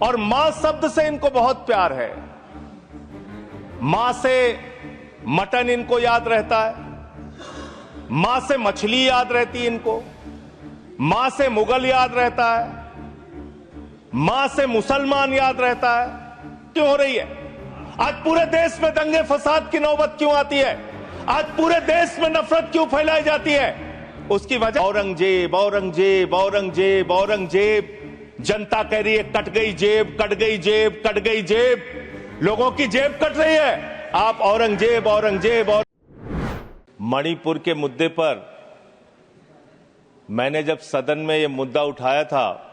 और मां शब्द से इनको बहुत प्यार है। मां से मटन इनको याद रहता है, मां से मछली याद रहती है इनको, मां से मुगल याद रहता है, मां से मुसलमान याद रहता है। क्यों हो रही है? आज पूरे देश में दंगे फसाद की नौबत क्यों आती है? आज पूरे देश में नफरत क्यों फैलाई जाती है? उसकी वजह औरंगजेब औरंगजेब औरंगजेब औरंगजेब। जनता कह रही है कट गई जेब, कट गई जेब, कट गई जेब। लोगों की जेब कट रही है, आप औरंगजेब औरंगजेब। और मणिपुर के मुद्दे पर मैंने जब सदन में यह मुद्दा उठाया था,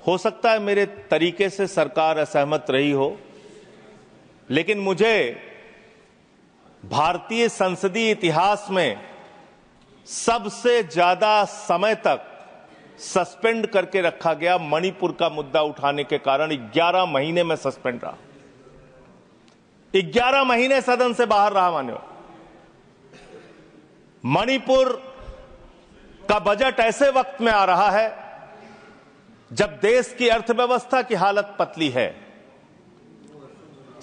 हो सकता है मेरे तरीके से सरकार असहमत रही हो, लेकिन मुझे भारतीय संसदीय इतिहास में सबसे ज्यादा समय तक सस्पेंड करके रखा गया मणिपुर का मुद्दा उठाने के कारण 11 महीने में सस्पेंड रहा। 11 महीने सदन से बाहर रहा। मान्यवर, मणिपुर का बजट ऐसे वक्त में आ रहा है जब देश की अर्थव्यवस्था की हालत पतली है।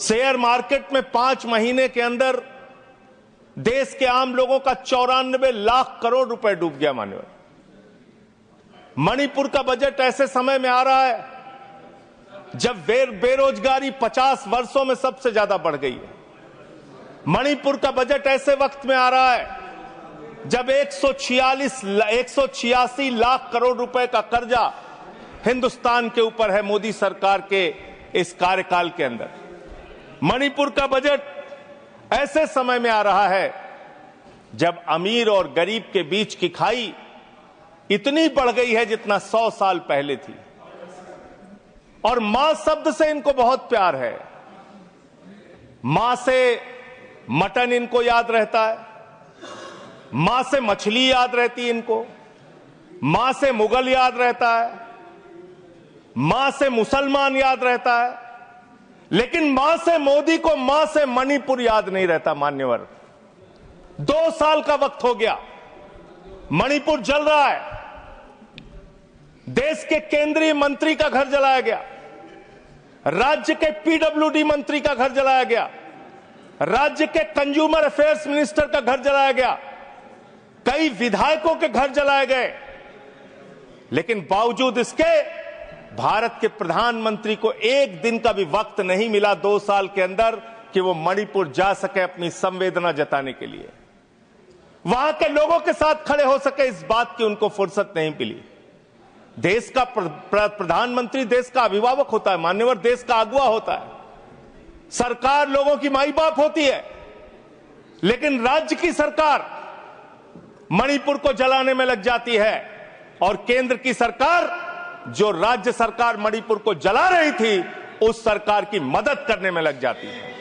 शेयर मार्केट में 5 महीने के अंदर देश के आम लोगों का 94 लाख करोड़ रुपए डूब गया। मान्यवर, मणिपुर का बजट ऐसे समय में आ रहा है जब बेरोजगारी 50 वर्षों में सबसे ज्यादा बढ़ गई है। मणिपुर का बजट ऐसे वक्त में आ रहा है जब 186 लाख करोड़ रुपए का कर्जा हिंदुस्तान के ऊपर है मोदी सरकार के इस कार्यकाल के अंदर। मणिपुर का बजट ऐसे समय में आ रहा है जब अमीर और गरीब के बीच की खाई इतनी बढ़ गई है जितना 100 साल पहले थी। और मां शब्द से इनको बहुत प्यार है। मां से मटन इनको याद रहता है, मां से मछली याद रहती है इनको, मां से मुगल याद रहता है, मां से मुसलमान याद रहता है, लेकिन मां से मोदी को, मां से मणिपुर याद नहीं रहता। मान्यवर, 2 साल का वक्त हो गया, मणिपुर जल रहा है। देश के केंद्रीय मंत्री का घर जलाया गया, राज्य के पीडब्ल्यूडी मंत्री का घर जलाया गया, राज्य के कंज्यूमर अफेयर्स मिनिस्टर का घर जलाया गया, कई विधायकों के घर जलाए गए। लेकिन बावजूद इसके भारत के प्रधानमंत्री को एक दिन का भी वक्त नहीं मिला 2 साल के अंदर कि वो मणिपुर जा सके अपनी संवेदना जताने के लिए, वहां के लोगों के साथ खड़े हो सके। इस बात की उनको फुर्सत नहीं मिली। देश का प्रधानमंत्री देश का अभिभावक होता है। मान्यवर, देश का अगुवा होता है। सरकार लोगों की माई बाप होती है, लेकिन राज्य की सरकार मणिपुर को जलाने में लग जाती है और केंद्र की सरकार, जो राज्य सरकार मणिपुर को जला रही थी, उस सरकार की मदद करने में लग जाती है।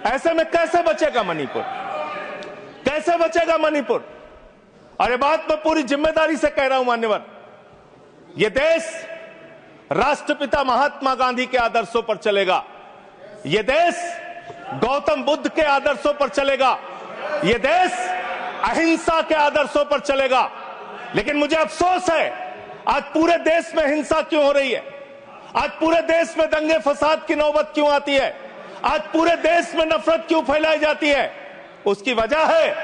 ऐसे में कैसे बचेगा मणिपुर? कैसे बचेगा मणिपुर? अरे बात मैं पूरी जिम्मेदारी से कह रहा हूं मान्यवर, यह देश राष्ट्रपिता महात्मा गांधी के आदर्शों पर चलेगा, यह देश गौतम बुद्ध के आदर्शों पर चलेगा, यह देश अहिंसा के आदर्शों पर चलेगा। लेकिन मुझे अफसोस है आज पूरे देश में हिंसा क्यों हो रही है? आज पूरे देश में दंगे फसाद की नौबत क्यों आती है? आज पूरे देश में नफरत क्यों फैलाई जाती है? उसकी वजह है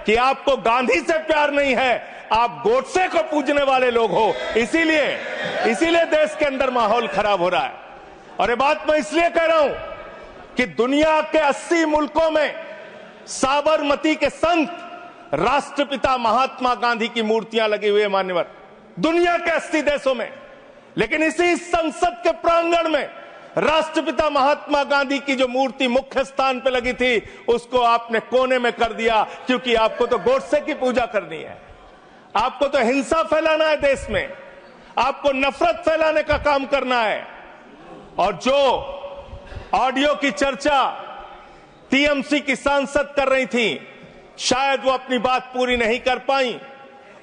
कि आपको गांधी से प्यार नहीं है, आप गोडसे को पूजने वाले लोग हो। इसीलिए देश के अंदर माहौल खराब हो रहा है। और ये बात मैं इसलिए कह रहा हूं कि दुनिया के 80 मुल्कों में साबरमती के संत राष्ट्रपिता महात्मा गांधी की मूर्तियां लगी हुई है। मान्यवर, दुनिया के 80 देशों में, लेकिन इसी संसद के प्रांगण में राष्ट्रपिता महात्मा गांधी की जो मूर्ति मुख्य स्थान पर लगी थी, उसको आपने कोने में कर दिया, क्योंकि आपको तो गोडसे की पूजा करनी है, आपको तो हिंसा फैलाना है देश में, आपको नफरत फैलाने का काम करना है। और जो ऑडियो की चर्चा टीएमसी की सांसद कर रही थी, शायद वो अपनी बात पूरी नहीं कर पाई।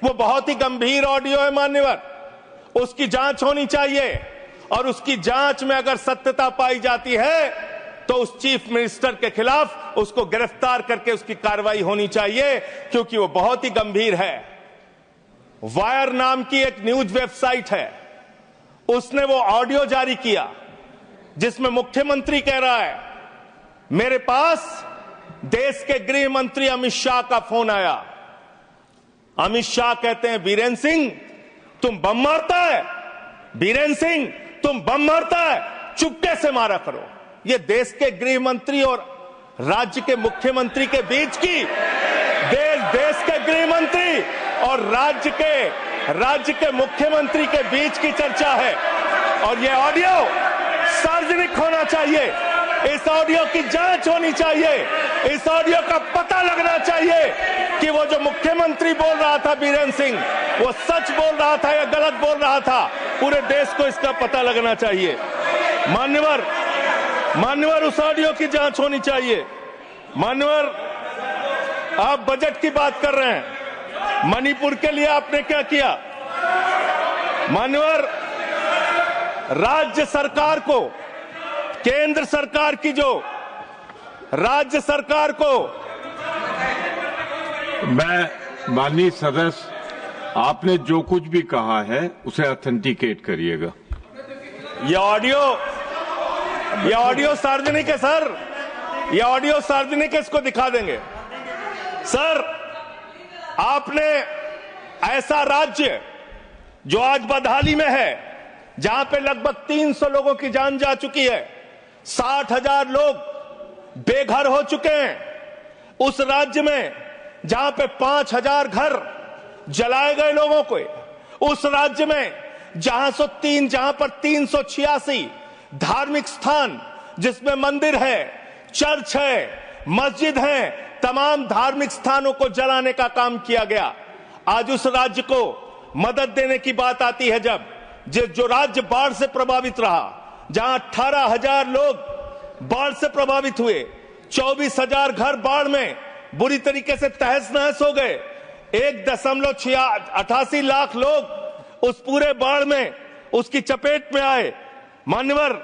वो बहुत ही गंभीर ऑडियो है मान्यवर, उसकी जांच होनी चाहिए, और उसकी जांच में अगर सत्यता पाई जाती है तो उस चीफ मिनिस्टर के खिलाफ उसको गिरफ्तार करके उसकी कार्रवाई होनी चाहिए, क्योंकि वो बहुत ही गंभीर है। वायर नाम की एक न्यूज वेबसाइट है, उसने वो ऑडियो जारी किया जिसमें मुख्यमंत्री कह रहा है, मेरे पास देश के गृह मंत्री अमित शाह का फोन आया। अमित शाह कहते हैं, बीरेन सिंह तुम बम मारता है, बीरेन सिंह तुम बम मारता है, चुपके से मारा करो। ये देश के गृह मंत्री और राज्य के मुख्यमंत्री के बीच की, देश के गृह मंत्री और राज्य के मुख्यमंत्री के बीच की चर्चा है। और ये ऑडियो सार्वजनिक होना चाहिए, इस ऑडियो की जांच होनी चाहिए, इस ऑडियो का पता लगना चाहिए कि वो जो मुख्यमंत्री बोल रहा था बीरेन सिंह, वो सच बोल रहा था या गलत बोल रहा था। पूरे देश को इसका पता लगना चाहिए। मान्यवर उस ऑडियो की जांच होनी चाहिए। मान्यवर, आप बजट की बात कर रहे हैं, मणिपुर के लिए आपने क्या किया? मान्यवर, राज्य सरकार को, केंद्र सरकार की जो राज्य सरकार को, मैं माननीय सदस्य, आपने जो कुछ भी कहा है उसे ऑथेंटिकेट करिएगा। ये ऑडियो सार्वजनिक है सर, ये ऑडियो सार्वजनिक है, इसको दिखा देंगे। सर, आपने ऐसा राज्य जो आज बदहाली में है, जहां पे लगभग 300 लोगों की जान जा चुकी है, 60,000 लोग बेघर हो चुके हैं, उस राज्य में जहां पे 5,000 घर जलाए गए लोगों को, उस राज्य में जहां पर 386 धार्मिक स्थान, जिसमें मंदिर है, चर्च है, मस्जिद है, तमाम धार्मिक स्थानों को जलाने का काम किया गया। आज उस राज्य को मदद देने की बात आती है, जब जो राज्य बाढ़ से प्रभावित रहा, जहां 18,000 लोग बाढ़ से प्रभावित हुए, 24,000 घर बाढ़ में बुरी तरीके से तहस नहस हो गए, 1.88 लाख लोग उस पूरे बाढ़ में उसकी चपेट में आए। मान्यवर,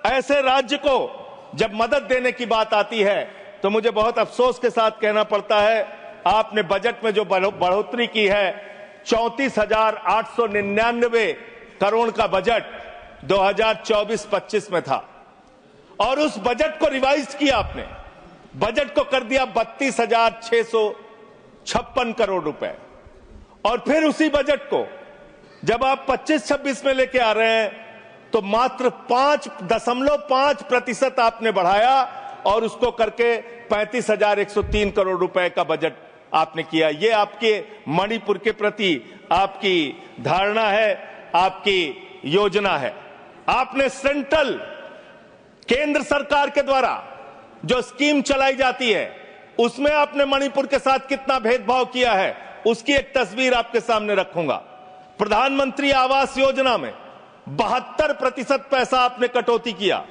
ऐसे राज्य को जब मदद देने की बात आती है तो मुझे बहुत अफसोस के साथ कहना पड़ता है, आपने बजट में जो बढ़ोतरी की है, 34,899 करोड़ का बजट 2024-25 में था, और उस बजट को रिवाइज किया आपने, बजट को कर दिया 32,656 करोड़ रुपए। और फिर उसी बजट को जब आप 25-26 में लेके आ रहे हैं तो मात्र 5.5% आपने बढ़ाया और उसको करके 35,103 करोड़ रुपए का बजट आपने किया। ये आपके मणिपुर के प्रति आपकी धारणा है, आपकी योजना है। आपने सेंट्रल केंद्र सरकार के द्वारा जो स्कीम चलाई जाती है, उसमें आपने मणिपुर के साथ कितना भेदभाव किया है, उसकी एक तस्वीर आपके सामने रखूंगा। प्रधानमंत्री आवास योजना में 72% पैसा आपने कटौती किया,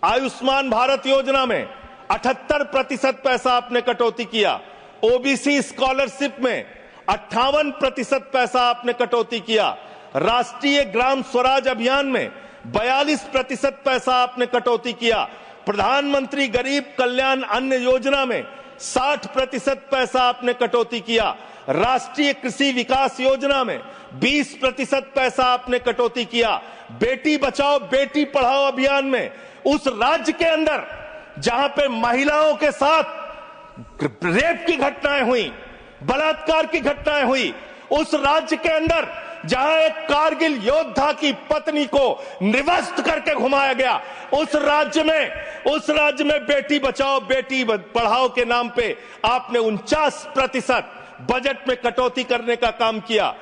आयुष्मान भारत योजना में 78% पैसा आपने कटौती किया, ओबीसी स्कॉलरशिप में 58% पैसा आपने कटौती किया, राष्ट्रीय ग्राम स्वराज अभियान में 42% पैसा आपने कटौती किया, प्रधानमंत्री गरीब कल्याण अन्न योजना में 60% पैसा आपने कटौती किया, राष्ट्रीय कृषि विकास योजना में 20% पैसा आपने कटौती किया, बेटी बचाओ बेटी पढ़ाओ अभियान में उस राज्य के अंदर जहां पे महिलाओं के साथ रेप की घटनाएं हुई, बलात्कार की घटनाएं हुई, उस राज्य के अंदर जहां एक कारगिल योद्धा की पत्नी को निवस्त करके घुमाया गया, उस राज्य में बेटी बचाओ बेटी पढ़ाओ के नाम पे आपने 49% बजट में कटौती करने का काम किया।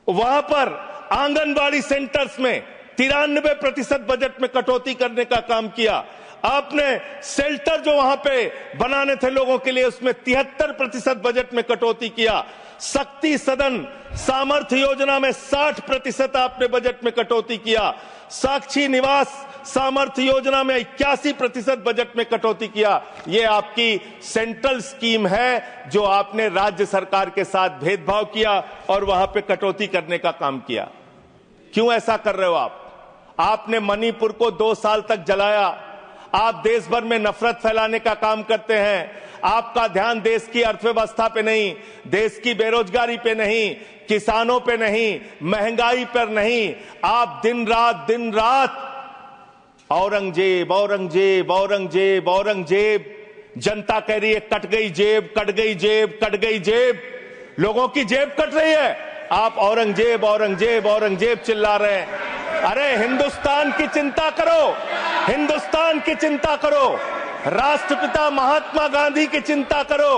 वहां पर आंगनबाड़ी सेंटर्स में 93% बजट में कटौती करने का काम किया। आपने शेल्टर जो वहां पे बनाने थे लोगों के लिए, उसमें 73% बजट में कटौती किया। शक्ति सदन सामर्थ्य योजना में 60% आपने बजट में कटौती किया। साक्षी निवास सामर्थ्य योजना में 81% बजट में कटौती किया। ये आपकी सेंट्रल स्कीम है जो आपने राज्य सरकार के साथ भेदभाव किया और वहां पे कटौती करने का काम किया। क्यों ऐसा कर रहे हो आप? आपने मणिपुर को 2 साल तक जलाया, आप देश भर में नफरत फैलाने का काम करते हैं। आपका ध्यान देश की अर्थव्यवस्था पे नहीं, देश की बेरोजगारी पे नहीं, किसानों पे नहीं, महंगाई पर नहीं। आप दिन रात औरंगजेब औरंगजेब औरंगजेब औरंगजेब, जनता कह रही है कट गई जेब, कट गई जेब, कट गई जेब, लोगों की जेब कट रही है, आप औरंगजेब औरंगजेब औरंगजेब चिल्ला रहे हैं। अरे हिंदुस्तान की चिंता करो, हिंदुस्तान की चिंता करो, राष्ट्रपिता महात्मा गांधी की चिंता करो।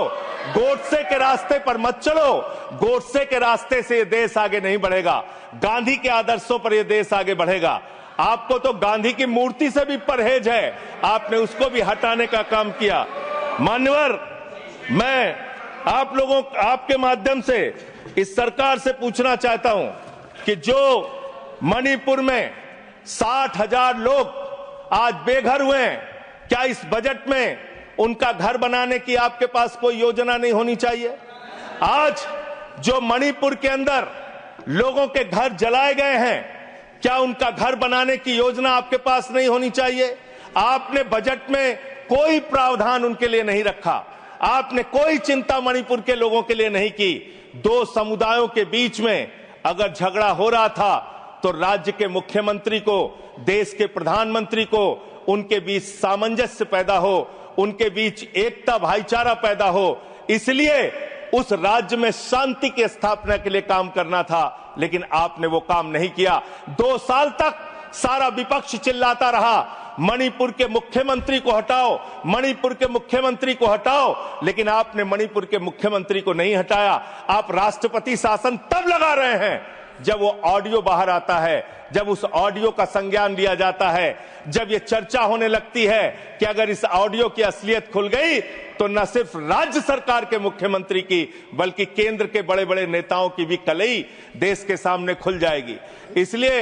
गोडसे के रास्ते पर मत चलो, गोडसे के रास्ते से ये देश आगे नहीं बढ़ेगा, गांधी के आदर्शों पर यह देश आगे बढ़ेगा। आपको तो गांधी की मूर्ति से भी परहेज है, आपने उसको भी हटाने का काम किया। मान्यवर, मैं आप लोगों, आपके माध्यम से इस सरकार से पूछना चाहता हूं कि जो मणिपुर में 60,000 लोग आज बेघर हुए हैं, क्या इस बजट में उनका घर बनाने की आपके पास कोई योजना नहीं होनी चाहिए? आज जो मणिपुर के अंदर लोगों के घर जलाए गए हैं, क्या उनका घर बनाने की योजना आपके पास नहीं होनी चाहिए? आपने बजट में कोई प्रावधान उनके लिए नहीं रखा, आपने कोई चिंता मणिपुर के लोगों के लिए नहीं की। दो समुदायों के बीच में अगर झगड़ा हो रहा था तो राज्य के मुख्यमंत्री को, देश के प्रधानमंत्री को उनके बीच सामंजस्य पैदा हो, उनके बीच एकता भाईचारा पैदा हो, इसलिए उस राज्य में शांति की स्थापना के लिए काम करना था, लेकिन आपने वो काम नहीं किया। 2 साल तक सारा विपक्ष चिल्लाता रहा मणिपुर के मुख्यमंत्री को हटाओ, मणिपुर के मुख्यमंत्री को हटाओ, लेकिन आपने मणिपुर के मुख्यमंत्री को नहीं हटाया। आप राष्ट्रपति शासन तब लगा रहे हैं जब वो ऑडियो बाहर आता है, जब उस ऑडियो का संज्ञान लिया जाता है, जब ये चर्चा होने लगती है कि अगर इस ऑडियो की असलियत खुल गई तो न सिर्फ राज्य सरकार के मुख्यमंत्री की बल्कि केंद्र के बड़े बड़े नेताओं की भी कलई देश के सामने खुल जाएगी। इसलिए